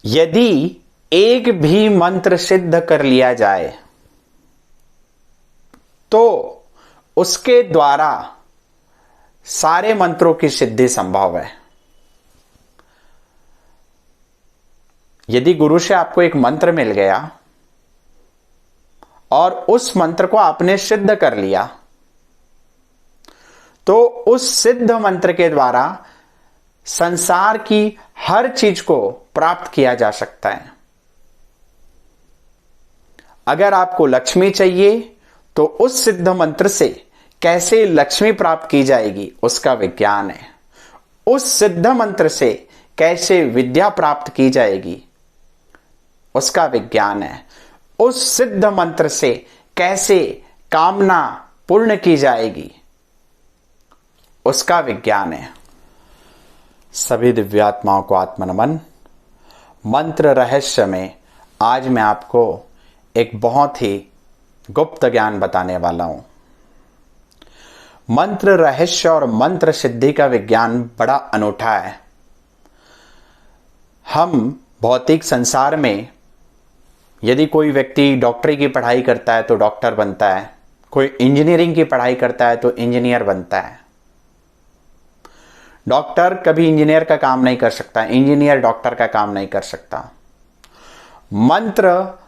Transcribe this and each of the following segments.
यदि एक भी मंत्र सिद्ध कर लिया जाए तो उसके द्वारा सारे मंत्रों की सिद्धि संभव है। यदि गुरु से आपको एक मंत्र मिल गया और उस मंत्र को आपने सिद्ध कर लिया तो उस सिद्ध मंत्र के द्वारा संसार की हर चीज को प्राप्त किया जा सकता है। अगर आपको लक्ष्मी चाहिए तो उस सिद्ध मंत्र से कैसे लक्ष्मी प्राप्त की जाएगी उसका विज्ञान है। उस सिद्ध मंत्र से कैसे विद्या प्राप्त की जाएगी उसका विज्ञान है। उस सिद्ध मंत्र से कैसे कामना पूर्ण की जाएगी उसका विज्ञान है। सभी दिव्यात्माओं को आत्मनमन। मंत्र रहस्य में आज मैं आपको एक बहुत ही गुप्त ज्ञान बताने वाला हूं। मंत्र रहस्य और मंत्र सिद्धि का विज्ञान बड़ा अनूठा है। हम भौतिक संसार में यदि कोई व्यक्ति डॉक्टरी की पढ़ाई करता है तो डॉक्टर बनता है, कोई इंजीनियरिंग की पढ़ाई करता है तो इंजीनियर बनता है। डॉक्टर कभी इंजीनियर का काम नहीं कर सकता, इंजीनियर डॉक्टर का काम नहीं कर सकता। मंत्र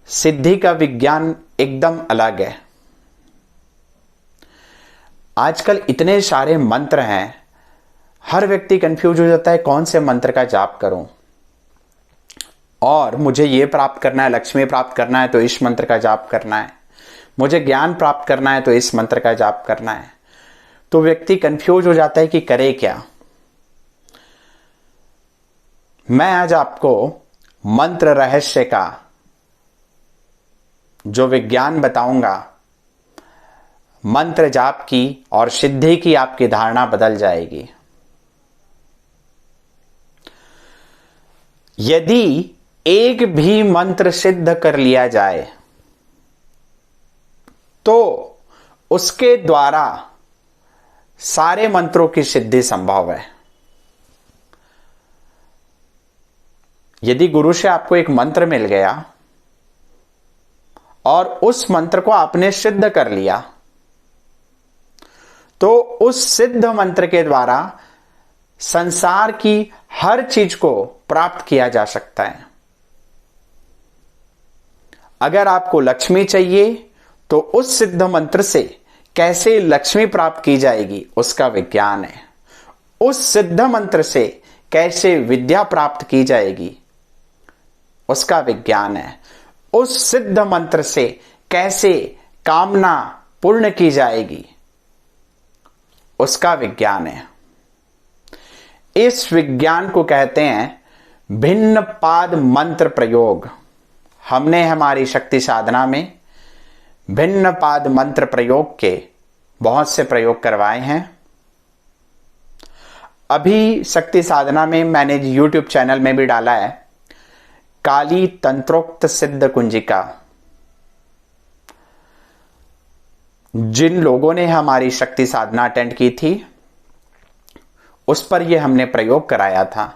सिद्धि का विज्ञान एकदम अलग है। आजकल इतने सारे मंत्र हैं, हर व्यक्ति कंफ्यूज हो जाता है कौन से मंत्र का जाप करूं, और मुझे ये प्राप्त करना है, लक्ष्मी प्राप्त करना है तो इस मंत्र का जाप करना है, मुझे ज्ञान प्राप्त करना है तो इस मंत्र का जाप करना है। तो व्यक्ति कंफ्यूज हो जाता है कि करे क्या। मैं आज आपको मंत्र रहस्य का जो विज्ञान बताऊंगा, मंत्र जाप की और सिद्धि की आपकी धारणा बदल जाएगी। यदि एक भी मंत्र सिद्ध कर लिया जाए तो उसके द्वारा सारे मंत्रों की सिद्धि संभव है। यदि गुरु से आपको एक मंत्र मिल गया और उस मंत्र को आपने सिद्ध कर लिया तो उस सिद्ध मंत्र के द्वारा संसार की हर चीज को प्राप्त किया जा सकता है। अगर आपको लक्ष्मी चाहिए तो उस सिद्ध मंत्र से कैसे लक्ष्मी प्राप्त की जाएगी उसका विज्ञान है। उस सिद्ध मंत्र से कैसे विद्या प्राप्त की जाएगी उसका विज्ञान है। उस सिद्ध मंत्र से कैसे कामना पूर्ण की जाएगी उसका विज्ञान है। इस विज्ञान को कहते हैं भिन्न पाद मंत्र प्रयोग। हमने हमारी शक्ति साधना में भिन्न पाद मंत्र प्रयोग के बहुत से प्रयोग करवाए हैं। अभी शक्ति साधना में मैंने YouTube चैनल में भी डाला है काली तंत्रोक्त सिद्ध कुंजिका। जिन लोगों ने हमारी शक्ति साधना अटेंड की थी उस पर यह हमने प्रयोग कराया था।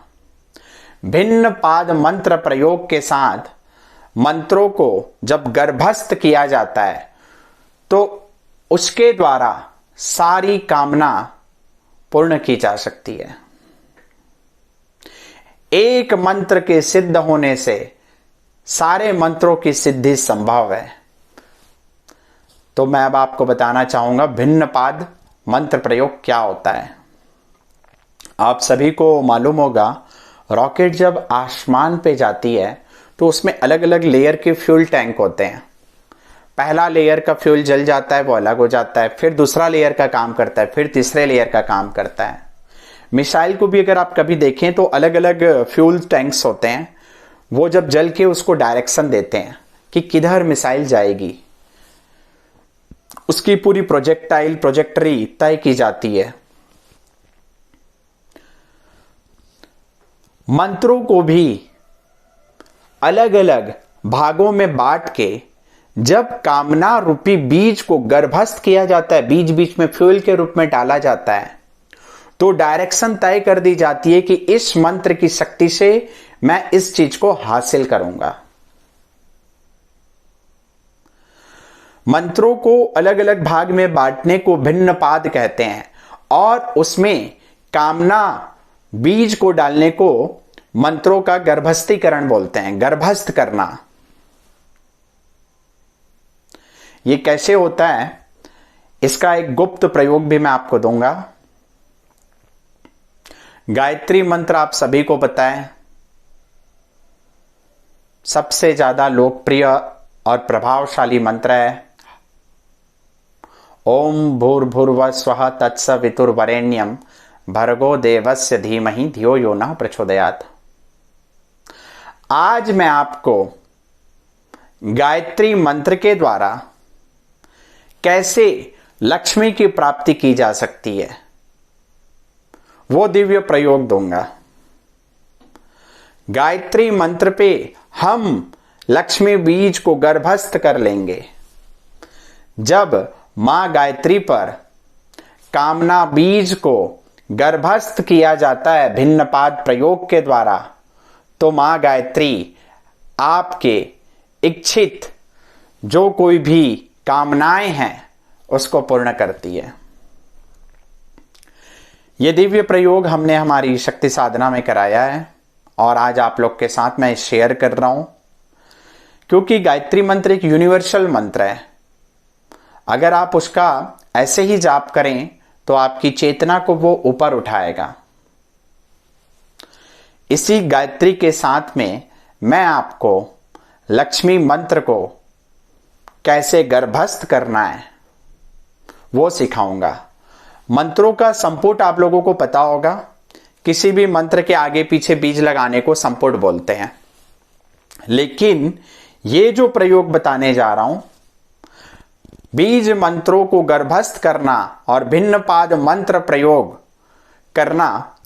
भिन्न पाद मंत्र प्रयोग के साथ मंत्रों को जब गर्भस्थ किया जाता है तो उसके द्वारा सारी कामना पूर्ण की जा सकती है। एक मंत्र के सिद्ध होने से सारे मंत्रों की सिद्धि संभव है। तो मैं अब आपको बताना चाहूंगा भिन्न पाद मंत्र प्रयोग क्या होता है। आप सभी को मालूम होगा रॉकेट जब आसमान पे जाती है तो उसमें अलग अलग लेयर के फ्यूल टैंक होते हैं। पहला लेयर का फ्यूल जल जाता है, वो अलग हो जाता है, फिर दूसरा लेयर का काम करता है, फिर तीसरे लेयर का काम करता है। मिसाइल को भी अगर आप कभी देखें तो अलग अलग फ्यूल टैंक्स होते हैं। वो जब जल के उसको डायरेक्शन देते हैं कि किधर मिसाइल जाएगी, उसकी पूरी प्रोजेक्टरी तय की जाती है। मंत्रों को भी अलग अलग भागों में बांट के जब कामना रूपी बीज को गर्भस्थ किया जाता है, बीज बीच में फ्यूल के रूप में डाला जाता है, तो डायरेक्शन तय कर दी जाती है कि इस मंत्र की शक्ति से मैं इस चीज को हासिल करूंगा। मंत्रों को अलग अलग भाग में बांटने को भिन्न पाद कहते हैं और उसमें कामना बीज को डालने को मंत्रों का गर्भस्थीकरण बोलते हैं, गर्भस्थ करना। यह कैसे होता है, इसका एक गुप्त प्रयोग भी मैं आपको दूंगा। गायत्री मंत्र आप सभी को पता है, सबसे ज्यादा लोकप्रिय और प्रभावशाली मंत्र है। ओम भूर्भुवः स्वः तत्सवितुर्वरेण्यं भर्गो देवस्य धीमहि धियो यो नः प्रचोदयात्। आज मैं आपको गायत्री मंत्र के द्वारा कैसे लक्ष्मी की प्राप्ति की जा सकती है वो दिव्य प्रयोग दूंगा। गायत्री मंत्र पे हम लक्ष्मी बीज को गर्भस्थ कर लेंगे। जब मां गायत्री पर कामना बीज को गर्भस्थ किया जाता है भिन्न पाद प्रयोग के द्वारा, तो मां गायत्री आपके इच्छित जो कोई भी कामनाएं हैं उसको पूर्ण करती है। यह दिव्य प्रयोग हमने हमारी शक्ति साधना में कराया है और आज आप लोग के साथ मैं शेयर कर रहा हूं, क्योंकि गायत्री मंत्र एक यूनिवर्सल मंत्र है। अगर आप उसका ऐसे ही जाप करें तो आपकी चेतना को वो ऊपर उठाएगा। इसी गायत्री के साथ में मैं आपको लक्ष्मी मंत्र को कैसे गर्भस्थ करना है वो सिखाऊंगा। मंत्रों का संपुट आप लोगों को पता होगा, किसी भी मंत्र के आगे पीछे बीज लगाने को संपुट बोलते हैं। लेकिन ये जो प्रयोग बताने जा रहा हूं, बीज मंत्रों को गर्भस्थ करना और भिन्न पाद मंत्र प्रयोग करना,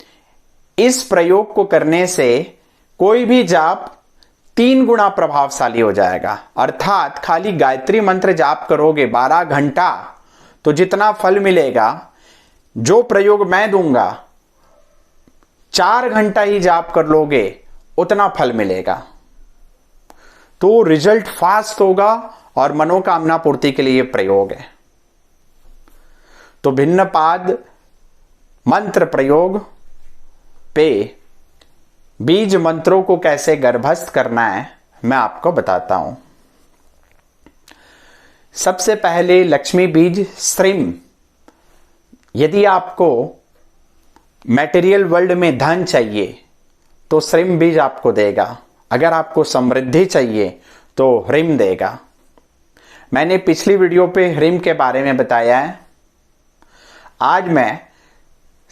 इस प्रयोग को करने से कोई भी जाप 3 गुना प्रभावशाली हो जाएगा। अर्थात खाली गायत्री मंत्र जाप करोगे 12 घंटा तो जितना फल मिलेगा, जो प्रयोग मैं दूंगा 4 घंटा ही जाप कर लोगे उतना फल मिलेगा। तो रिजल्ट फास्ट होगा और मनोकामना पूर्ति के लिए प्रयोग है। तो भिन्न पाद मंत्र प्रयोग पे बीज मंत्रों को कैसे गर्भस्थ करना है मैं आपको बताता हूं। सबसे पहले लक्ष्मी बीज स्त्रीम। यदि आपको मटेरियल वर्ल्ड में धन चाहिए तो स्त्रीम बीज आपको देगा। अगर आपको समृद्धि चाहिए तो ह्रीम देगा। मैंने पिछली वीडियो पे ह्रीम के बारे में बताया है। आज मैं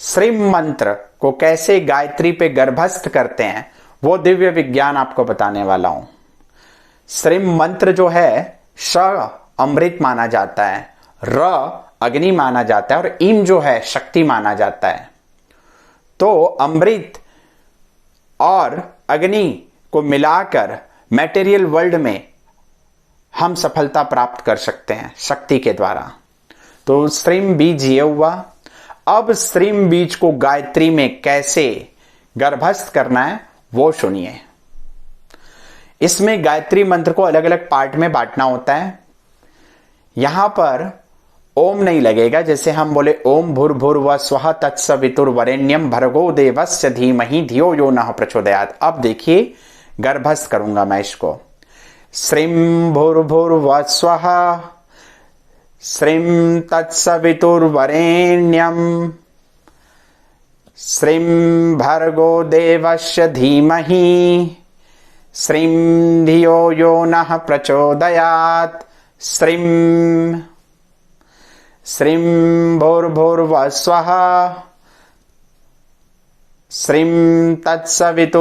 श्रीम मंत्र को कैसे गायत्री पे गर्भस्थ करते हैं वो दिव्य विज्ञान आपको बताने वाला हूं। श्रीम मंत्र जो है, श अमृत माना जाता है, र अग्नि माना जाता है और ईम जो है शक्ति माना जाता है। तो अमृत और अग्नि को मिलाकर मटेरियल वर्ल्ड में हम सफलता प्राप्त कर सकते हैं शक्ति के द्वारा। तो स्त्रीम बीज ये हुआ। अब स्त्रीम बीज को गायत्री में कैसे गर्भस्थ करना है वो सुनिए। इसमें गायत्री मंत्र को अलग अलग पार्ट में बांटना होता है। यहां पर ओम नहीं लगेगा। जैसे हम बोले ओम भूर्भुवः स्वः तत्सवितुर्वरेण्यं भर्गो देवस्य धीमहि धियो यो नः प्रचोदयात्। अब देखिए गर्भस्थ करूंगा मैं इसको। श्रीं भूर्भुवः स्वः श्रीं तत्सवितुर्वरेण्यं श्रीं भर्गो देवस्य धीमहि श्रीं धियो यो नः प्रचोदयात्। श्रीं श्रीं भूर्भुवः स्वः श्रीं तत्सवितुर्वरेण्यं